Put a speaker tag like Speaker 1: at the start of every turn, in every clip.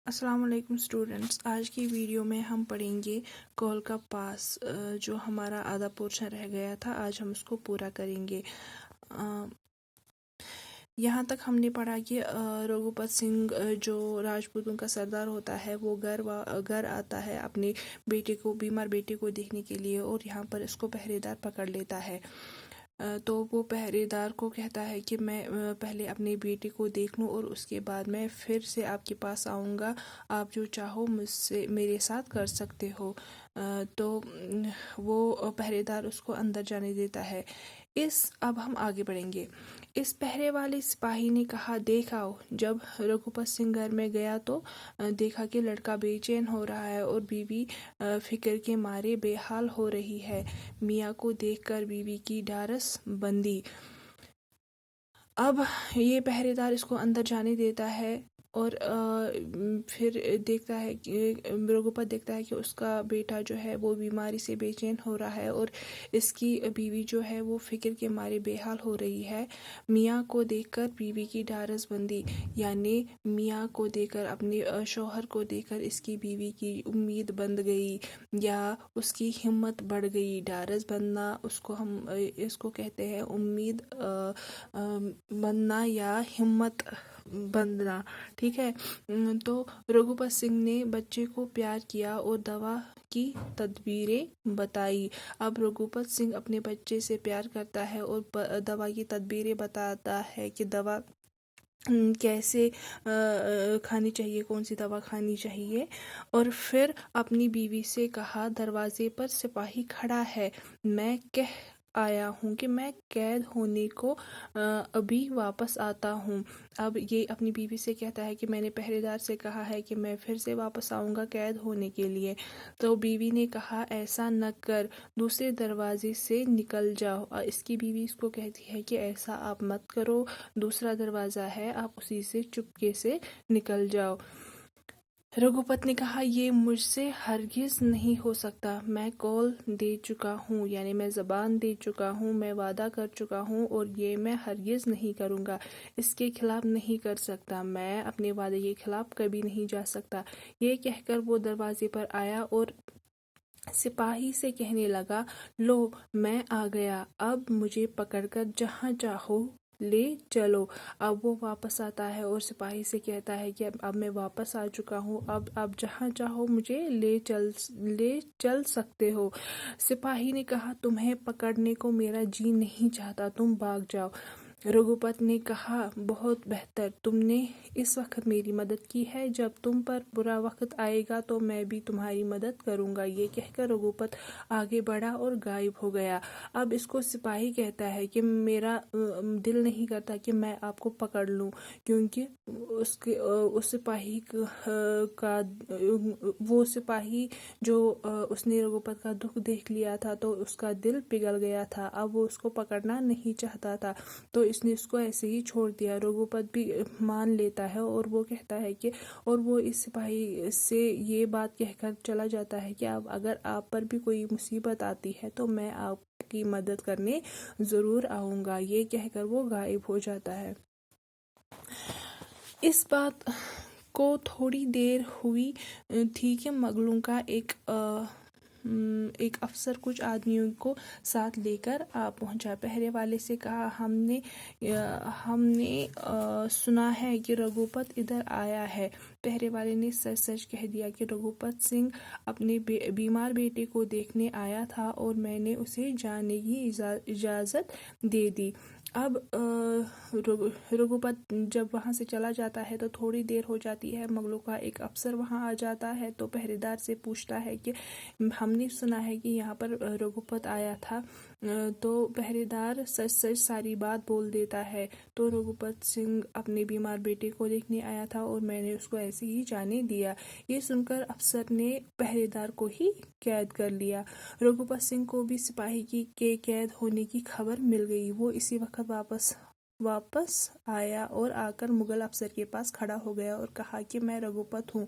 Speaker 1: السلام علیکم اسٹوڈنٹس، آج کی ویڈیو میں ہم پڑھیں گے کول کا پاس جو ہمارا آدھا پورشن رہ گیا تھا، آج ہم اس کو پورا کریں گے۔ یہاں تک ہم نے پڑھا کہ رگھوپت سنگھ جو راجپوتوں کا سردار ہوتا ہے وہ گھر آتا ہے اپنے بیمار بیٹے کو دیکھنے کے لیے، اور یہاں پر اس کو پہرے دار پکڑ لیتا ہے۔ تو وہ پہرے دار کو کہتا ہے کہ میں پہلے اپنے بیٹے کو دیکھ لوں اور اس کے بعد میں پھر سے آپ کے پاس آؤں گا، آپ جو چاہو مجھ سے میرے ساتھ کر سکتے ہو۔ تو وہ پہرے دار اس کو اندر جانے دیتا ہے۔ اب ہم آگے بڑھیں گے۔ اس پہرے والے سپاہی نے کہا، دیکھ آؤ۔ جب رگھوپت سنگھ گھر میں گیا تو دیکھا کہ لڑکا بے چین ہو رہا ہے اور بیوی فکر کے مارے بے حال ہو رہی ہے۔ میاں کو دیکھ کر بیوی کی ڈھارس بندھی۔ اب یہ پہرے دار اس کو اندر جانے دیتا ہے اور پھر دیکھتا ہے کہ رگھوپت دیکھتا ہے کہ اس کا بیٹا جو ہے وہ بیماری سے بے چین ہو رہا ہے اور اس کی بیوی جو ہے وہ فکر کے مارے بے حال ہو رہی ہے۔ میاں کو دیکھ کر بیوی کی ڈھارس بندھی، یعنی میاں کو دیکھ کر، اپنے شوہر کو دیکھ کر اس کی بیوی کی امید بندھ گئی یا اس کی ہمت بڑھ گئی۔ ڈھارس بندھنا اس کو کہتے ہیں امید بندھنا یا ہمت بندھنا، ٹھیک ہے۔ تو رگھوپت سنگھ نے بچے کو پیار کیا اور دوا کی تدبیریں بتائی۔ اب رگھوپت سنگھ اپنے بچے سے پیار کرتا ہے اور دوا کی تدبیریں بتاتا ہے کہ دوا کیسے کھانی چاہیے، کون سی دوا کھانی چاہیے۔ اور پھر اپنی بیوی سے کہا، دروازے پر سپاہی کھڑا ہے، میں کہہ آیا ہوں کہ میں قید ہونے کو ابھی واپس آتا ہوں۔ اب یہ اپنی بیوی سے کہتا ہے کہ میں نے پہرے دار سے کہا ہے کہ میں پھر سے واپس آؤں گا قید ہونے کے لیے۔ تو بیوی نے کہا، ایسا نہ کر، دوسرے دروازے سے نکل جاؤ۔ اس کی بیوی اس کو کہتی ہے کہ ایسا آپ مت کرو، دوسرا دروازہ ہے، آپ اسی سے چپکے سے نکل جاؤ۔ رگھوپت نے کہا، یہ مجھ سے ہرگز نہیں ہو سکتا، میں قول دے چکا ہوں، یعنی میں زبان دے چکا ہوں، میں وعدہ کر چکا ہوں اور یہ میں ہرگز نہیں کروں گا، اس کے خلاف نہیں کر سکتا، میں اپنے وعدے کے خلاف کبھی نہیں جا سکتا۔ یہ کہہ کر وہ دروازے پر آیا اور سپاہی سے کہنے لگا، لو میں آ گیا، اب مجھے پکڑ کر جہاں چاہو لے چلو۔ اب وہ واپس آتا ہے اور سپاہی سے کہتا ہے کہ اب میں واپس آ چکا ہوں، اب آپ جہاں چاہو مجھے لے چل سکتے ہو۔ سپاہی نے کہا، تمہیں پکڑنے کو میرا جی نہیں چاہتا، تم بھاگ جاؤ۔ رگھوپت نے کہا، بہت بہتر، تم نے اس وقت میری مدد کی ہے، جب تم پر برا وقت آئے گا تو میں بھی تمہاری مدد کروں گا۔ یہ کہہ کر رگھوپت آگے بڑھا اور غائب ہو گیا۔ اب اس کو سپاہی کہتا ہے کہ میرا دل نہیں کرتا کہ میں آپ کو پکڑ لوں، کیونکہ اس سپاہی کا وہ سپاہی جو اس نے رگھوپت کا دکھ دیکھ لیا تھا تو اس کا دل پگھل گیا تھا، اب وہ اس کو پکڑنا نہیں چاہتا تھا، تو اس نے اس کو ایسے ہی چھوڑ دیا۔ رگھوپت بھی مان لیتا ہے اور وہ کہتا ہے کہ اور وہ اس سپاہی سے یہ بات کہہ کر چلا جاتا ہے کہ اب اگر آپ پر بھی کوئی مصیبت آتی ہے تو میں آپ کی مدد کرنے ضرور آؤں گا۔ یہ کہہ کر وہ غائب ہو جاتا ہے۔ اس بات کو تھوڑی دیر ہوئی تھی کہ مغلوں کا ایک افسر کچھ آدمیوں کو ساتھ لے کر آ پہنچا۔ پہرے والے سے کہا، ہم نے سنا ہے کہ رگھوپت ادھر آیا ہے۔ پہرے والے نے سچ سچ کہہ دیا کہ رگھوپت سنگھ اپنے بیمار بیٹے کو دیکھنے آیا تھا اور میں نے اسے جانے کی اجازت دے دی۔ اب رگھوپت جب وہاں سے چلا جاتا ہے تو تھوڑی دیر ہو جاتی ہے، مغلوں کا ایک افسر وہاں آ جاتا ہے تو پہرے دار سے پوچھتا ہے کہ ہم نے سنا ہے کہ یہاں پر رگھوپت آیا تھا۔ تو پہرے دار سچ سچ ساری بات بول دیتا ہے، تو رگھوپت سنگھ اپنے بیمار بیٹے کو دیکھنے آیا تھا اور میں نے اس کو ایسے ہی جانے دیا۔ یہ سن کر افسر نے پہرے دار کو ہی قید کر لیا۔ رگھوپت سنگھ کو بھی سپاہی کے قید ہونے کی خبر مل گئی۔ وہ اسی وقت واپس آیا اور آ کر مغل افسر کے پاس کھڑا ہو گیا اور کہا کہ میں رگھوپت ہوں،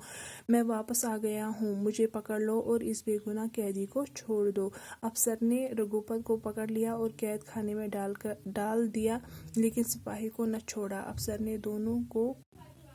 Speaker 1: میں واپس آ گیا ہوں، مجھے پکڑ لو اور اس بے گناہ قیدی کو چھوڑ دو۔ افسر نے رگھوپت کو پکڑ لیا اور قید خانے میں ڈال دیا، لیکن سپاہی کو نہ چھوڑا۔ افسر نے دونوں کو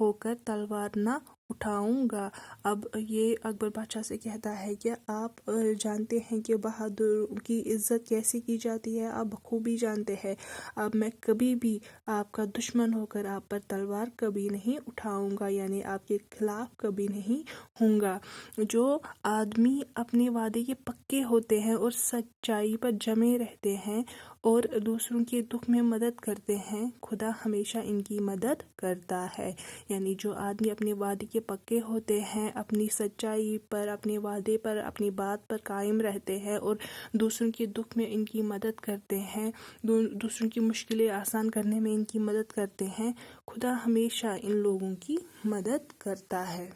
Speaker 1: ہو کر تلوار نہ اٹھاؤں گا۔ اب یہ اکبر بادشاہ سے کہتا ہے کہ آپ جانتے ہیں کہ بہادر کی عزت کیسے کی جاتی ہے، آپ بخوبی جانتے ہیں۔ اب میں کبھی بھی آپ کا دشمن ہو کر آپ پر تلوار کبھی نہیں اٹھاؤں گا، یعنی آپ کے خلاف کبھی نہیں ہوں گا۔ جو آدمی اپنے وعدے کے پکے ہوتے ہیں اور سچائی پر جمے رہتے ہیں اور دوسروں کے دکھ میں مدد کرتے ہیں، خدا ہمیشہ ان کی مدد کرتا ہے۔ یعنی جو آدمی اپنے وعدے کے پکے ہوتے ہیں، اپنی سچائی پر، اپنے وعدے پر، اپنی بات پر قائم رہتے ہیں اور دوسروں کے دکھ میں ان کی مدد کرتے ہیں، دوسروں کی مشکلیں آسان کرنے میں ان کی مدد کرتے ہیں، خدا ہمیشہ ان لوگوں کی مدد کرتا ہے۔